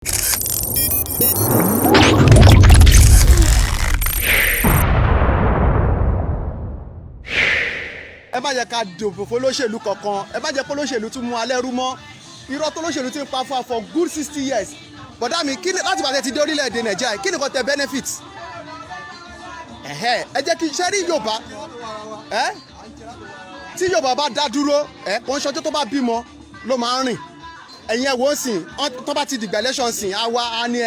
ẹ má jẹ́ ká dìbò fún olóṣèlú kankan, ẹ má jẹ́ kó olóṣèlú tún mú alẹ́ rú mọ́. Irọ́ tó olóṣèlú ti ń pa fún wa for good 60 years. Bọ̀dá mi kí ni láti bàtẹ́ ti dé orílẹ̀-èdè Nàìjíríà kí ni kò tẹ benefit? Ẹ jẹ́ kí iṣẹ́ rí Yorùbá tí Yorùbá bá dá dúró kò ń ṣọjọ́ tó bá bímọ ló máa ń rìn. Ẹ̀yin ẹ̀ wò ó sìn tó bá ti dìgbà election sìn àwa á ní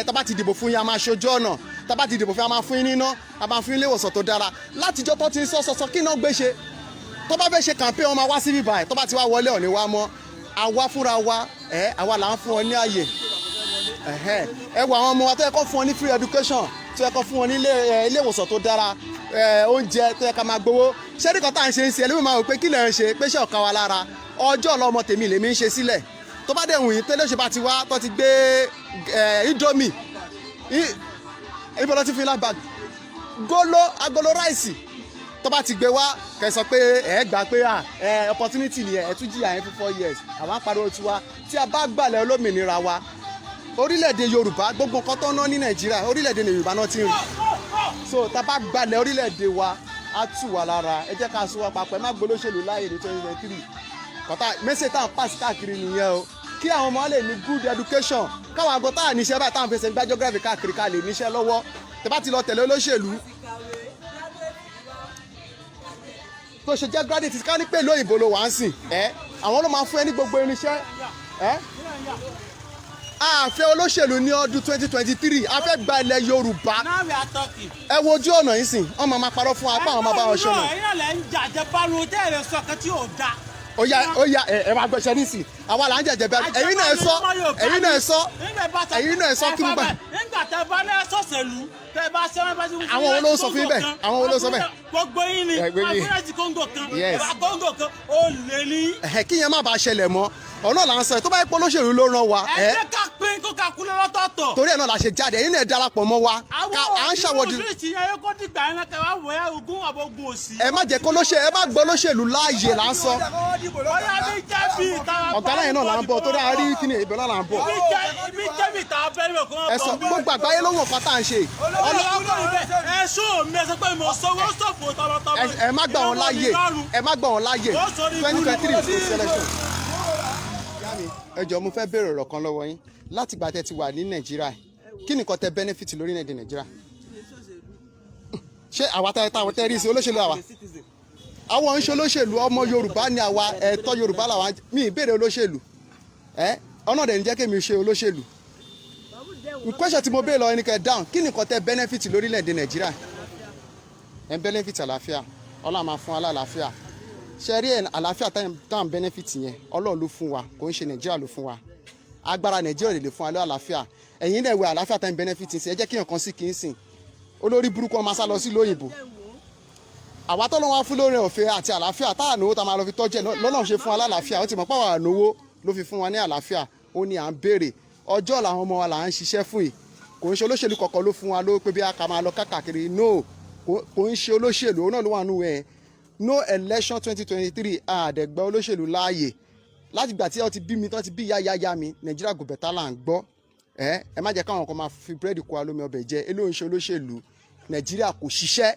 tó bá ti dìbò fún yín a máa ṣojú ọ̀nà tó bá ti dìbò fún yín a máa fún yín níná a máa fún yín ilé ìwòsàn tó dára. Látijọ́ tó ti ń sọ kí náà gbé ṣe tó bá fẹ́ ṣe campaign wọn máa wá sí bíbá ẹ̀ tó bá ti wá wọlé ọ̀ní wá mọ́ àwa fúnra wa àwa là ń fún ọ ní àyè ẹ wo àwọn ọmọ wa tó yẹ kó fún ọ ní free education tó yẹ kó fún ọ ní ilé ìwòsàn tó dára oúnjẹ tó yẹ ká máa gbowó ṣẹ́rí kan tá à ń ṣe ń ṣe ẹlẹ́wọ̀n máa wò pé kí lè ń ṣe pé ṣé ọ̀ka wa lára ọjọ́ ọlọ́mọ tèmi lèmi ń ṣe sílẹ̀ tó bá dẹ̀ wù yín tẹ́lẹ̀ ṣe bá ti wá tó ti gbé indomie ibo ló ti fi lábàg agolo ráìsì tó bá ti gbé wá kẹsàn pé ẹ gbà pé opportunity ni ẹ tún jìyà yẹn fún 4 years àwọn apariwo tiwa tí a bá gbàlẹ̀ olómìnira wa orílẹ̀-èdè Yorùbá gbogbo nǹkan tó ń ná ní Nàìjíríà orílẹ̀-èdè Yorùbá náà ti ń rí so tá a bá gbàlẹ̀ orílẹ̀-èdè wa á tù wá lára ẹ jẹ́ ká sọ wá papọ̀ ẹ má gbólóṣèlú láàyè ní 2023 kọ́tà mẹ́sẹ̀ tá à ń pàṣẹ káàkiri nìyẹn o kí àwọn ọmọ lè ní good education káwọn àgọ́ tá à níṣẹ́ báyìí táwọn fẹsẹ̀ ń gbá geography káàkiri ká lè níṣẹ́ lọ́wọ́ tẹ́ bá ti lọ tẹ̀lé olóṣèlú tó ṣe jẹ́ graduate ká ní pé ìlú òyìnbó ló wà ń sìn àwọn ló máa fún ẹ ní gbogbo irinṣẹ́ a fẹ́ olóṣèlú ní ọdún 2023 a fẹ́ gba ilẹ̀ Yorùbá ẹ wo ojú ọ̀nà yìí sìn wọ́n máa parọ́ fún apá àwọn ọmọ bá wọn ṣọ́nà. ẹ̀yin náà lẹ́ ń jàjẹ́ bánu tẹ́ ẹ̀rẹ́ sọ̀kan tí ò da. ó yá ẹ máa gbẹ̀ṣẹ̀ nísìn àwa là ń jẹ̀jẹ̀ bẹ́ẹ̀ ẹ̀yin náà sọ kí n gbà. nígbà tẹ bá ní ẹsọ̀sẹ̀lú tẹ bá ṣe wọn bá ṣe. àwọn wo ló ń sọ fún bẹ́ẹ̀ àwọn wo ló ń sọ bẹ́ẹ̀. gbogbo yín ni àfúrẹ́jì kóńgò kan ìwà kóńgò kan ó lè ní. kí yẹn má bàa ṣẹlẹ̀ mọ́ ọ̀nà là ń sọ tó bá yẹ pé olóṣèlú ló ràn wá. ẹ jẹ́ ká pín kó ká kú lọ́tọ̀ọ̀tọ̀. torí ẹ̀ náà la ṣe jáde ẹ̀yin náà darapọ̀ mọ́ wa. à ń ṣàwọ́dì. àwọn òṣèlú yẹn kó dìgbà yẹn kẹ wá wọ ogún àbọ̀gùn òsì. ẹ má jẹ́ ẹ má gbọ́ olóṣèlú láàyè là ń sọ. ọ̀gá náà yẹn náà là ń bọ̀ torí àárí kíni ìbẹ̀ náà là ń bọ̀. ibi jẹ́bi tá a bẹ́ẹ̀ kọ́. ẹ sọ gbogbo àgbáyé ló wọ̀ pátá ń ṣe. ẹ sún mi ẹ sọ pé mo sọwọ́ sọ̀fọ̀ tọmọtọmọ. ẹ má gbà wọn láàyè 2023 selection. ẹ jọ̀ọ́ mo fẹ́ béèrè ọ̀rọ̀ kan lọ́wọ́ yín láti gbà tẹ́ ti wà ní Nàìjíríà kí ni nǹkan tẹ́ benefit lórílẹ̀‐èdè Nàìjíríà ṣé àwa táwọn tẹ́ rí sí olóṣèlú àwa àwọn ń ṣe olóṣèlú ọmọ Yorùbá ni àwa ẹ̀tọ́ Yorùbá làwa mi ìbéèrè olóṣèlú ọ̀nà dẹ̀ ń jẹ́ kémi ṣe olóṣèlú question tí mo béèrè lọ ẹni kẹ́ down kí ni nǹkan tẹ́ benefit lórílẹ̀‐èdè Nàìjíríà ẹ̀ benefit àlàáfíà Ọlọ́run máa fún wa lálàáfíà ṣe rí àlàáfíà táwọn benefit yẹn Ọlọ́run ló fún wa kò ń ṣe Nàìjíríà ló fún wa agbára Nàìjíríà lè fún wa lọ àlàáfíà ẹ̀yin náà wẹ àlàáfíà táwọn benefit ṣe ẹ jẹ́ kí nǹkan sí kì í sìn olórí burúkú ọmọ sá lọ sí lóyìnbó àwa tó lọ́wọ́ fún lórí ọ̀fẹ́ àti àlàáfíà tá ànáwó tá máa lọ fi tọ́jú ẹ̀ lọ́nà ṣe fún wa lálàáfíà ó ti mọ̀ pé àwọn ànáwó ló fi fún wa ní àlàáfíà ó ní à ń béèrè ọjọ́ làwọn ọmọ wa là ń ṣiṣẹ́ fún yìí kò ń ṣe olóṣèlú kọ̀ọ̀kan ló fún wa ló pé bí a kà máa lọ káàkiri no kò ń ṣe olóṣèlú òun náà ló wà nù ẹ̀ no election 2023 àdẹ̀gbẹ́ olóṣèlú láàyè láti gbà tí wọ́n ti bí mi tí wọ́n ti bí yáyáyá mi Nàìjíríà kò bẹ̀tà là ń gbọ́ ẹ má jẹ́ káwọn kan máa fi búrẹ́dì kó alómi ọbẹ̀ jẹ eléyìí ń ṣe olóṣèlú Nàìjíríà kò ṣiṣẹ́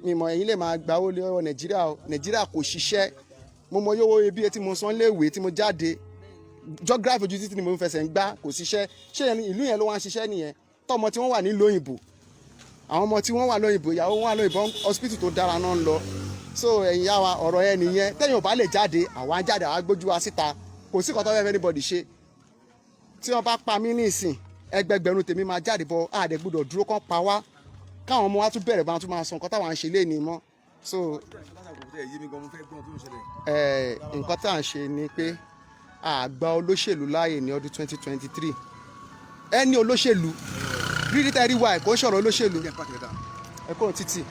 mímọ ẹ̀yin lè máa gbà owó lọ́wọ́ Nàìjíríà kò ṣiṣẹ́ mo mọ yówó ebi tí mo san léèwé tí mo jáde geography ojú títí ni mo ń fẹsẹ̀ ń gbá kò ṣiṣẹ́ ṣé ìlú yẹn ló wá ń ṣiṣẹ́ nìyẹn tọmọ tí wọ́n wà nílùú òyìnbó àwọn ọmọ tí wọ́n wà lóyìnbó ìyàwó wọn wà lóyìnbó hospital tó dára náà ń lọ so ẹ̀yin yá wa ọ̀rọ̀ ẹ nìyẹn tẹ́yìn ò bá lè jáde àwa ń jáde àwa gbójú wa síta kò sí kọ́tọ́ fẹ́ẹ́ anybody ṣe tí wọ́n bá pa mí ní ìsìn ẹgbẹgbẹ̀rún tèmi máa jáde bọ̀ àdẹ gbọ́dọ̀ dúró kán pa wá káwọn ọmọ wa tún bẹ̀rẹ̀ bá wọn tún máa sọ nǹkan táwọn à ń ṣe léèní mọ́ so nǹkan tá à ń ṣe ni pé àgbà olóṣèlú láàyè ní ọdún 2023 ẹni olóṣèlú rírí tẹ́rí wa ẹ̀kọ́ ṣọ̀rọ̀ olóṣèlú ẹ̀kọ́ títì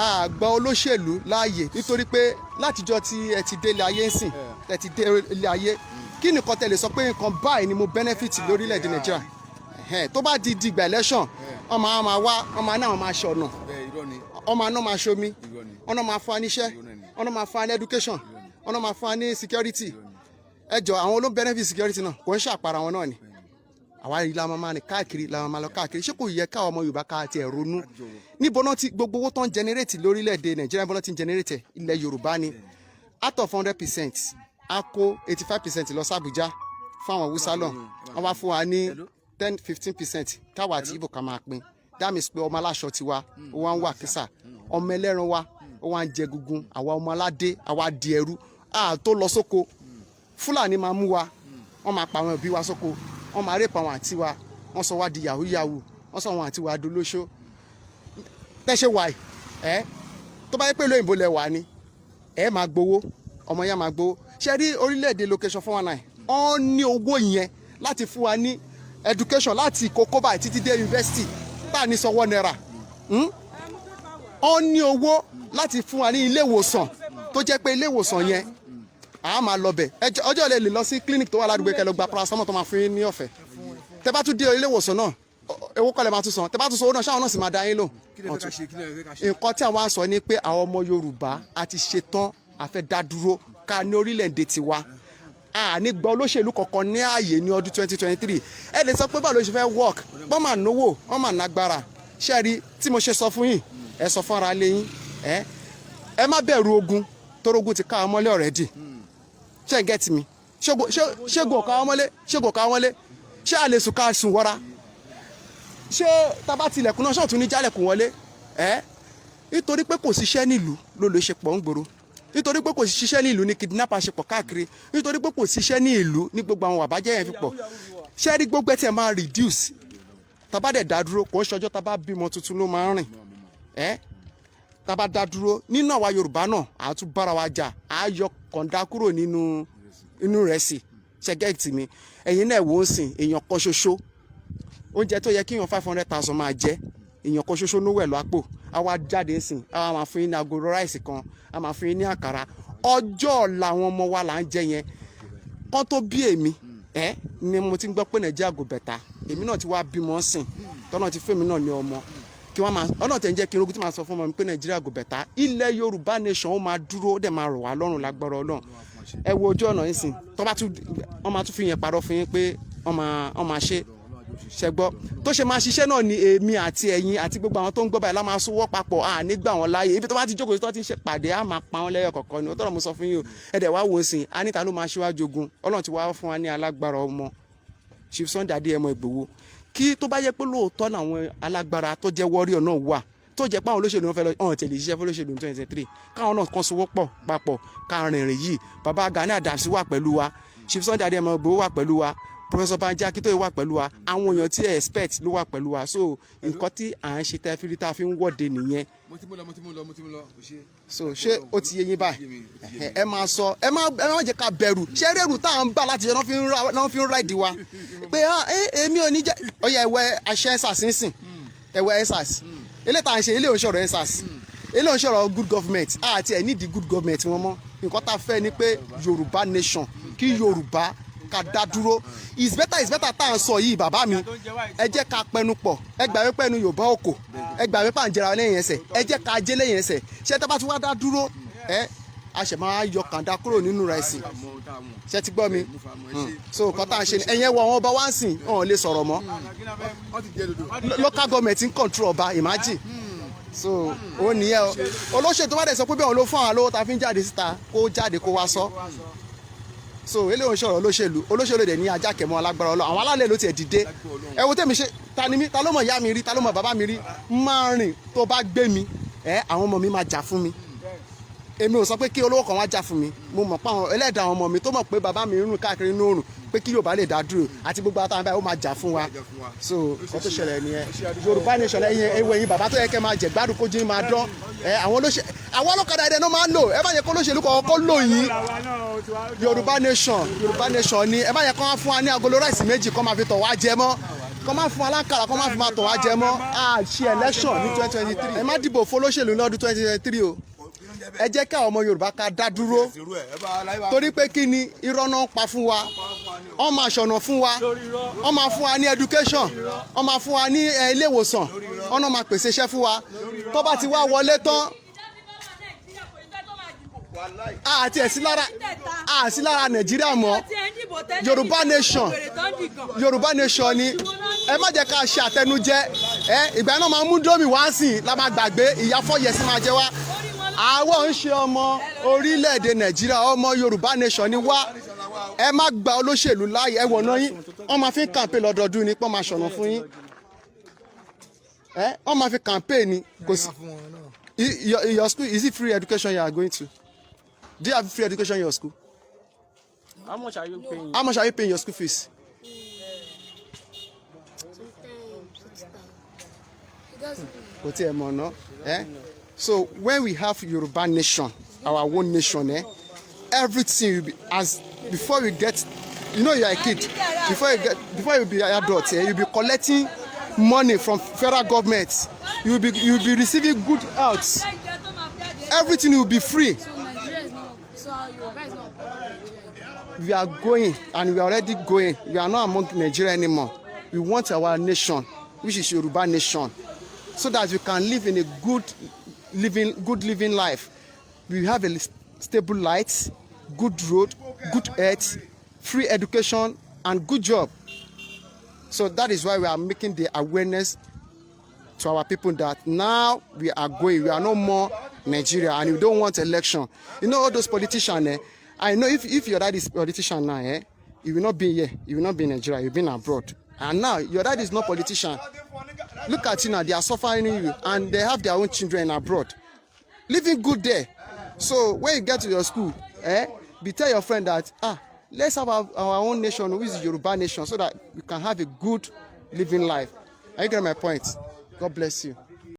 àgbà olóṣèlú láàyè nítorí pé látijọ́ tí ẹ ti délé ayé ń sìn ẹ ti dé ilé ayé kí nìkan tẹ̀lé sọ pé nǹkan báyìí ni mo benefit lórílẹ̀‐èdè Nàìjíríà tó bá di ìgbà election ọmọ àwọn máa wá ọmọ náà máa ṣe ọ̀nà ọmọ náà máa ṣomi ọ̀nà máa fún wa níṣẹ́ ọ̀nà máa fún wa ní education ọ̀nà máa fún wa ní security ẹ jọ àwọn olóń benefit security náà kò ń ṣàpàrà wọn náà ni àwa yìí la máa rìn káàkiri la máa lọ káàkiri ṣé kò yẹ káwọn ọmọ Yorùbá ká tiẹ̀ ronú níbo náà ti gbogbo owó tó ń generate lórílẹ̀‐èdè Nàìjíríà níbo náà ti ń generate ilẹ̀ Yorùbá ni out of 100% a kó 85% lọ sí Àbújá fún àwọn Hausa lọ wọ́n wá fún wa ní 10-15% káwa àti Ìgbò ká máa pín that means pé ọmọ aláṣọ tiwa ó wá ń wà kísà ọmọ ẹlẹ́ran wa ó wá ń jẹ gungun àwa ọmọ aládé àwa di ẹrú tó lọ sóko Fúlàní máa mú wa wọ́n máa pa àwọn òbí wa sóko wọ́n máa rèpọ̀ àwọn àǹtí wa wọ́n sọ wá di yahoo wọ́n sọ àwọn àǹtí wa dolóṣó tẹ́ṣẹ̀ wà tó bá yẹ pé ìlú òyìnbó lẹ wà ni máa gbowó ọmọ yẹn máa gbowó ṣe rí orílẹ̀-èdè location 419 wọ́n ní owó yẹn láti fún wa ní education láti kókó báyìí títí dé university tá à ní sanwó náírà wọ́n ní owó láti fún wa ní ilé ìwòsàn tó jẹ́ pé ilé ìwòsàn yẹn a máa lọ bẹ̀ ọjọ́ lè lọ sí clinic tó wà ládùúgbò kẹ́ lọ gba paracetamol tó máa fún yín ní ọ̀fẹ́ tẹ́ bá tún dé ilé ìwòsàn náà owó kọ́lẹ̀ máa tún san tẹ́ bá tún san owó náà ṣáwọn náà sì máa dá yín lò nǹkan tí àwọn á sọ ni pé àwọn ọmọ Yorùbá a ti ṣetán a fẹ́ dá dúró ká ní orílẹ̀-èdè tiwa a ní gba olóṣèlú kankan ní ààyè ní ọdún 2023 ẹ lè sọ pé báwo ló ṣe fẹ́ work wọ́n máa náwó wọ́n máa nágbára ṣé rí tí mo ṣe sọ fún yín ẹ sọ fún ara lé yín ẹ má bẹ̀rù ogun torógun ti ká ọmọlé already ṣé ń get mi ṣégun ọ̀ka ọmọlé ṣé a lè sùn ká sùn wọ́ra ṣé tábà tilẹ̀kùn náà ṣọ́ọ̀tún ní jálẹ̀kùn wọlé nítorí pé kò síṣẹ́ nílùú ló lè ṣe pọ̀ ń gbòòrò nítorí pé kò síṣẹ́ ní ìlú ní kidnapper ṣe pọ̀ káàkiri nítorí pé kò síṣẹ́ ní ìlú ní gbogbo àwọn àbájẹ́ yẹn fi pọ̀ ṣé rí gbogbo ẹ̀ tí ẹ máa reduce tábà dẹ̀ dá dúró kò ń ṣọjọ́ tábà bímọ tuntun ló máa ń rìn tábà dá dúró nínú àwa Yorùbá náà àá tún bára wa jà àá yọ kọ̀ǹda kúrò nínú rẹ̀ sí ṣẹ́gẹ́ẹ̀tì mi ẹ̀yin náà wò ó sìn èèyàn kan ṣoṣo oúnjẹ tó yẹ kí èèyàn 500,000 máa jẹ èèyàn kan ṣoṣo ló wẹ̀ lọ́pọ̀ àwa jáde ń sìn àwa máa fún yín ní agolo ráìsì kan a máa fún yín ní àkàrà ọjọ́ ọ̀la àwọn ọmọ wa là ń jẹ yẹn kán tó bí èmi ni mo ti ń gbọ́ pé Nàìjíríà go better èmi náà ti wá bímọ sìn tọ́nà ti fún mi náà ní ọmọ kí wọ́n máa ọ̀nà tẹ̀ ń jẹ́ kí irúgbìn tí máa sọ fún ọmọ mi pé Nàìjíríà go better ilẹ̀ Yorùbá nation ó máa dúró ó dẹ̀ máa rọ̀ wá lọ́rùn lágbára Ọlọ́run ẹ wo ojú ọ̀nà yín sìn tó bá tún wọ́n máa tún fi yẹn parọ́ fún yín pé wọ́n máa ṣe ṣẹgbọ́ tó ṣe máa ṣiṣẹ́ náà ni èmi àti ẹ̀yin àti gbogbo àwọn tó ń gbọ́ báyìí la máa sówọ́ papọ̀ à nígbà wọn láàyè ibi tó bá ti jókòó tó ti ń ṣe pàdé á máa pa wọn lẹ́yọ̀ kọ̀ọ̀kan ni ó tọ́rọ̀ mo sọ fún yín o ẹ̀dẹ̀ wá wò ó sìn á níta ló máa ṣíwájú ogun Ọlọ́run ti wá fún wa ní alágbára ọmọ Chief Sunday Adéyẹmọ Ìgbòho kí tó bá yẹ pé lóòótọ́ làwọn alágbára tó jẹ́ warrior náà wà tó jẹ́ pé àwọn olóṣèlú wọn fẹ́ lọ ọ̀hún tẹ̀lé iṣẹ́ fọlọ́ṣèlú 2023 káwọn náà kan sowọ́ pọ̀ papọ̀ ká rìnrìn yìí bàbá Gani Adams wà pẹ̀lú wa Chief Sunday Adéyẹmọ Ìgbòho wà pẹ̀lú wa Professor Banji Akintoye wà pẹ̀lú wa àwọn èèyàn tí ẹ expect ló wà pẹ̀lú wa so nǹkan tí à ń ṣe tẹ́fírí tá a fi ń wọ́de nìyẹn. mo ti mú lọ so ṣé ó ti yé yín báyìí ẹ máa sọ ẹ má jẹ́ ká bẹ̀rù ṣé rẹ́rù tá à ń bá láti ṣe náà fi ń ráìdì wa pé èmi ò ní jẹ́ ọyà ẹ̀wẹ̀ àṣẹ ẹ̀sàs nísìn ẹ̀wẹ̀ ẹ̀sàs ilé tá à ń ṣe ilé òǹṣọ̀rọ̀ ẹ̀sàs ilé òǹṣọ̀rọ̀ good government àti ẹ̀ nídìí good government wọn mọ́ nǹkan tá a fẹ́ ni pé Yorùbá nation kí Yorùbá ká dá dúró is better tá à ń sọ yìí bàbá mi ẹ jẹ́ ká pẹnu pọ̀ ẹ gbà wípé ẹnu Yorùbá òkò ẹ gbà wípé à ń jẹra lẹ́yìn ẹsẹ̀ ẹ jẹ́ ká jẹ́ lẹ́yìn ẹsẹ̀ ṣé tá bá ti wá dá dúró a ṣẹ̀ máa yọ kàńdá kúrò nínú rẹ̀ sí ṣé ti gbọ́ mi so nǹkan tá à ń ṣe ni ẹ̀yẹn wọ àwọn ọba wá ń sìn wọn ò lè sọ̀rọ̀ mọ́ local government ń control ọba imagine so ó nìyẹn o olóṣèlú tó bá dẹ̀ sọ pé bí àwọn ló fún àwọn lówó ta fi ń jáde síta kó jáde kó wá sọ so eléyìí ń sọ̀rọ̀ olóṣèlú dẹ̀ ní ajá kẹmọ́ alágbára Ọlọ́run àwọn alálẹ̀ ló tiẹ̀ dìde ẹ wo tèmi ṣe ta ni mí ta ló mọ̀ ìyá mi rí ta ló mọ̀ bàbá mi rí máa rìn tó bá gbé mi àwọn ọmọ mi máa jà fún mi èmi ò sọ pé kí olówó kan wá jà fún mi mo mọ̀ pé àwọn ẹlẹ́dàá àwọn ọmọ mi tó mọ̀ pé bàbá mi rìn káàkiri inú oòrùn pé kí Yorùbá lè dá dúró àti gbogbo àtàwọn báyìí ó máa jà fún wa so ó tó ṣẹlẹ̀ nìyẹn Yorùbá nation ẹ̀yin ẹ̀yin bàbá tó yẹ kẹ́ máa jẹ gbádùn kójú máa dán àwọn ọlọ́kadà ẹ̀dẹ̀ náà máa ń lò ẹ má yẹ kó lóṣèlú kan kó lò yín Yorùbá nation ni ẹ má yẹ kó wá fún wa ní agolo ráìsì méjì kó máa fi tọ̀ wá jẹ mọ́ kó máa fún wa lákàrà kó máa fi máa tọ̀ wá jẹ mọ́ a ṣe election ní 2023 ẹ má dìbò fọlọ́ṣèlú lọ́dún 2023 o ẹ jẹ́ ká ọmọ Yorùbá ká dá dúró torí pé kí ni irọ́ náà pa fún wa wọ́n máa ṣọ̀nà fún wa wọ́n máa fún wa ní education wọ́n máa fún wa ní ilé ìwòsàn wọ́n náà máa pèsè iṣẹ́ fún wa tó bá ti wá wọlé tán àti ẹ̀sìn lára Nàìjíríà mọ́. Yorùbá nation ni ẹ má jẹ́ ká ṣe àtẹnujẹ ìgbà náà máa mú dómi wá sí la máa gbàgbé ìyá 4 years máa jẹ wá. Àwọn ń ṣe ọmọ orílẹ̀-èdè Nàìjíríà, ọmọ Yorùbá nation ni wá. Ẹ má gba olóṣèlú láàyè, ẹ wọ̀nà yín wọ́n máa fi campaign lọ́dọọdún ni pọ́n máa ṣọ̀nà fún yín. Wọ́n máa fi campaign ni kò sí. Your school, is it free education you are going to? Do you have free education in your school? How much are you paying? How much are you paying your school fees? Kò tí ẹ mọ̀ ná. So when we have Yoruba nation, our own nation, everything will be as before we get, you are a kid. Before you be an adult, you'll be collecting money from federal government. You'll be receiving good health. Everything will be free. We are going, and we are already going. We are not among Nigeria anymore. We want our nation, which is Yoruba nation, so that we can live in a good living life. We have a stable light, good road, good health, free education, and good job. So that is why we are making the awareness to our people that now we are going. We are no more Nigeria, and we don't want election. All those politicians. I know if your dad is a politician now, you will not be here. You will not be in Nigeria. You've been abroad. And now your dad is not a politician. Look at you now. They are suffering you, and they have their own children abroad, living good there. So when you get to your school, tell your friend that let's have our own nation, which is Yoruba nation, so that we can have a good living life. Are you getting my point? God bless you.